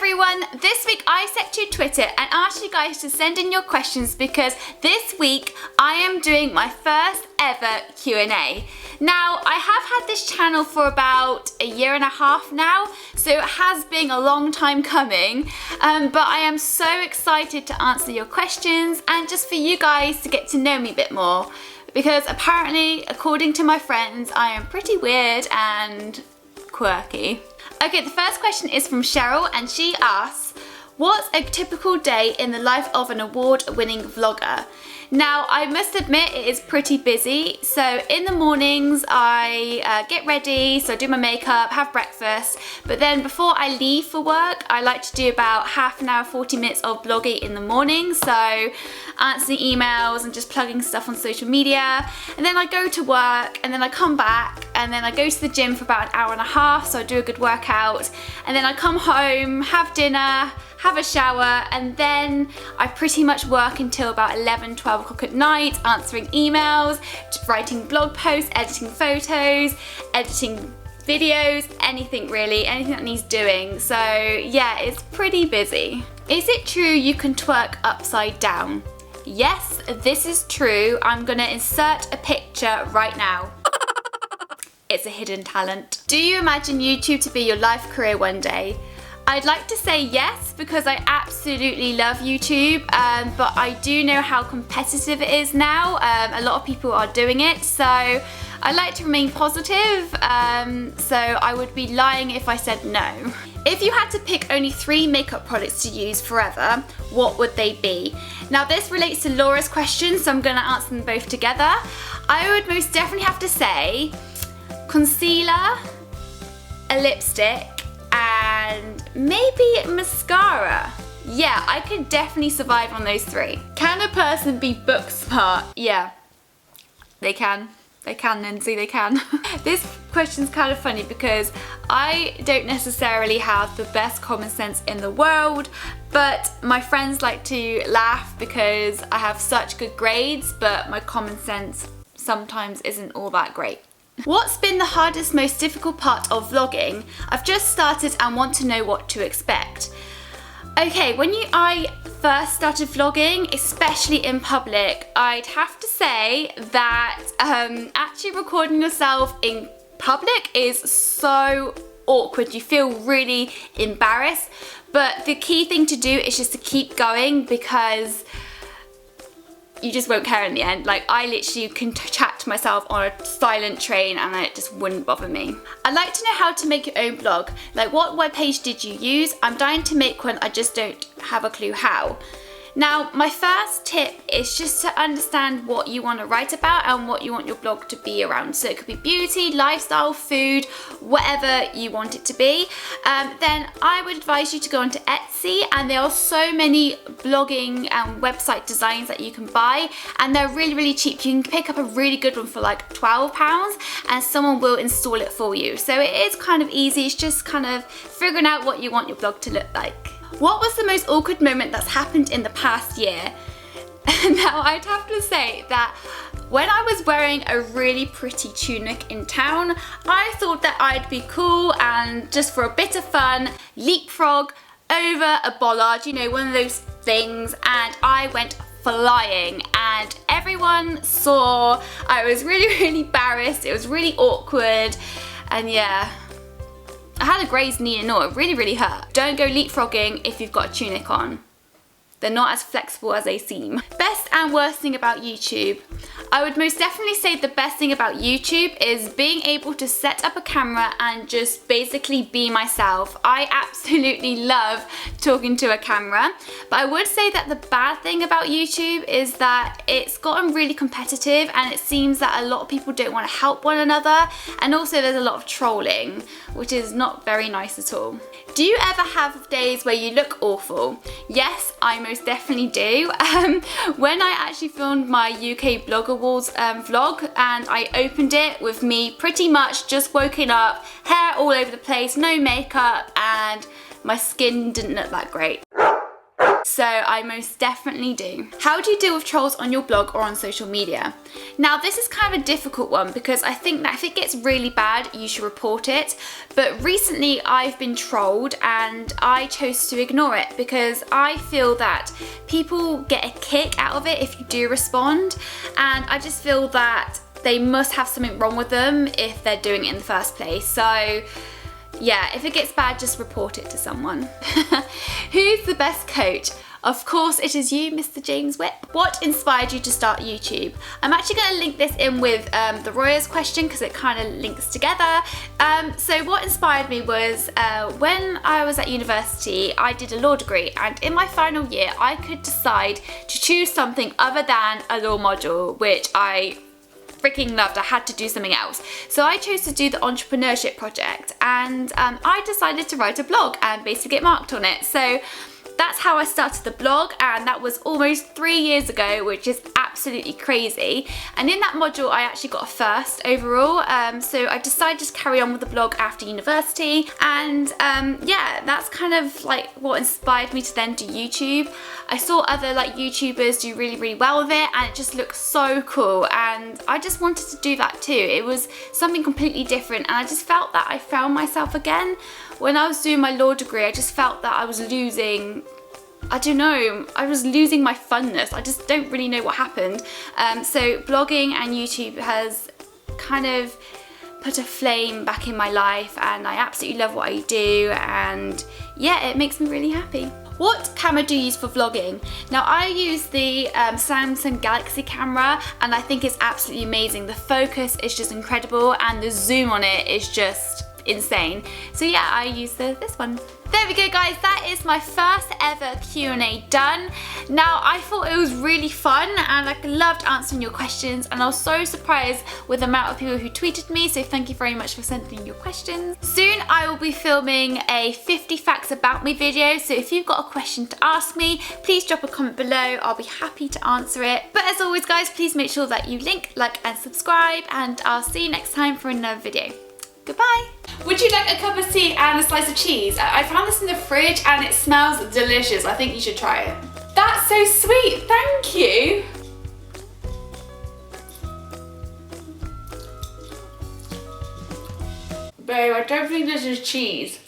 everyone, this week I set to Twitter and asked you guys to send in your questions because this week I am doing my first ever Q&A. Now, I have had this channel for about a year and a half now, so it has been a long time coming, but I am so excited to answer your questions and just for you guys to get to know me a bit more, because apparently, according to my friends, I am pretty weird and quirky. Okay, the first question is from Cheryl and she asks, what's a typical day in the life of an award-winning vlogger? Now, I must admit it is pretty busy. So in the mornings I get ready, so I do my makeup, have breakfast, but then before I leave for work, I like to do about half an hour, 40 minutes of blogging in the morning. So answering emails and just plugging stuff on social media. And then I go to work and then I come back and then I go to the gym for about an hour and a half, so I do a good workout. And then I come home, have dinner, have a shower, and then I pretty much work until about 11, 12 o'clock at night, answering emails, writing blog posts, editing photos, editing videos, anything really, anything that needs doing. So yeah, it's pretty busy. Is it true you can twerk upside down? Yes, this is true. I'm gonna insert a picture right now. It's a hidden talent. Do you imagine YouTube to be your life career one day? I'd like to say yes, because I absolutely love YouTube, but I do know how competitive it is now. A lot of people are doing it, so I like to remain positive, so I would be lying if I said no. If you had to pick only 3 makeup products to use forever, what would they be? Now this relates to Laura's question, so I'm going to answer them both together. I would most definitely have to say concealer, a lipstick, and maybe mascara. Yeah, I could definitely survive on those 3. Can a person be book smart? Yeah, they can. They can, Lindsay, they can. This question's kind of funny because I don't necessarily have the best common sense in the world, but my friends like to laugh because I have such good grades, but my common sense sometimes isn't all that great. What's been the hardest, most difficult part of vlogging? I've just started and want to know what to expect. Okay, when I first started vlogging, especially in public, I'd have to say that actually recording yourself in public is so awkward. You feel really embarrassed, but the key thing to do is just to keep going, because you just won't care in the end. Like, I literally can chat to myself on a silent train and it just wouldn't bother me. I'd like to know how to make your own blog. Like, what webpage did you use? I'm dying to make one, I just don't have a clue how. Now, my first tip is just to understand what you want to write about and what you want your blog to be around. So it could be beauty, lifestyle, food, whatever you want it to be. Then I would advise you to go onto Etsy, and there are so many blogging and website designs that you can buy, and they're really, really cheap. You can pick up a really good one for like £12 and someone will install it for you. So it is kind of easy. It's just kind of figuring out what you want your blog to look like. What was the most awkward moment that's happened in the past year? Now, I'd have to say that when I was wearing a really pretty tunic in town, I thought that I'd be cool and just for a bit of fun, leapfrog over a bollard, you know, one of those things, and I went flying and everyone saw. I was really, really embarrassed. It was really awkward, and yeah. I had a grazed knee and all, it really, really hurt. Don't go leapfrogging if you've got a tunic on. They're not as flexible as they seem. Best and worst thing about YouTube. I would most definitely say the best thing about YouTube is being able to set up a camera and just basically be myself. I absolutely love talking to a camera, but I would say that the bad thing about YouTube is that it's gotten really competitive and it seems that a lot of people don't want to help one another, and also there's a lot of trolling, which is not very nice at all. Do you ever have days where you look awful? Yes, I most definitely do. When I actually filmed my UK Blog Awards vlog, and I opened it with me pretty much just woken up, hair all over the place, no makeup, and my skin didn't look that great. so I most definitely do. How do you deal with trolls on your blog or on social media? Now this is kind of a difficult one because I think that if it gets really bad, you should report it. But recently I've been trolled and I chose to ignore it because I feel that people get a kick out of it if you do respond, and I just feel that they must have something wrong with them if they're doing it in the first place. So yeah, if it gets bad, just report it to someone. Who's the best coach? Of course it is you, Mr. James Whip. What inspired you to start YouTube? I'm actually going to link this in with the Royers question because it kind of links together. So what inspired me was when I was at university, I did a law degree, and in my final year I could decide to choose something other than a law module, which I freaking loved. I had to do something else. So I chose to do the entrepreneurship project, and I decided to write a blog and basically get marked on it. So that's how I started the blog, and that was almost 3 years ago, which is absolutely crazy. And in that module I actually got a first overall, so I decided to carry on with the blog after university, and yeah, that's kind of like what inspired me to then do YouTube. I saw other like YouTubers do really well with it, and it just looked so cool, and I just wanted to do that too. It was something completely different, and I just felt that I found myself again. When I was doing my law degree, I just felt that I was losing, I don't know, I was losing my funness. I just don't really know what happened. So blogging and YouTube has kind of put a flame back in my life, and I absolutely love what I do, and yeah, it makes me really happy. What camera do you use for vlogging? Now I use the Samsung Galaxy camera, and I think it's absolutely amazing. The focus is just incredible, and the zoom on it is just insane. So yeah, I use this one. There we go guys, that is my first ever Q&A done. Now I thought it was really fun, and I loved answering your questions, and I was so surprised with the amount of people who tweeted me, so thank you very much for sending your questions. Soon I will be filming a 50 facts about me video, so if you've got a question to ask me, please drop a comment below. I'll be happy to answer it. But as always guys, please make sure that you like and subscribe, and I'll see you next time for another video. Goodbye. Would you like a cup of tea and a slice of cheese? I found this in the fridge and it smells delicious. I think you should try it. That's so sweet, thank you. Babe, I don't think this is cheese.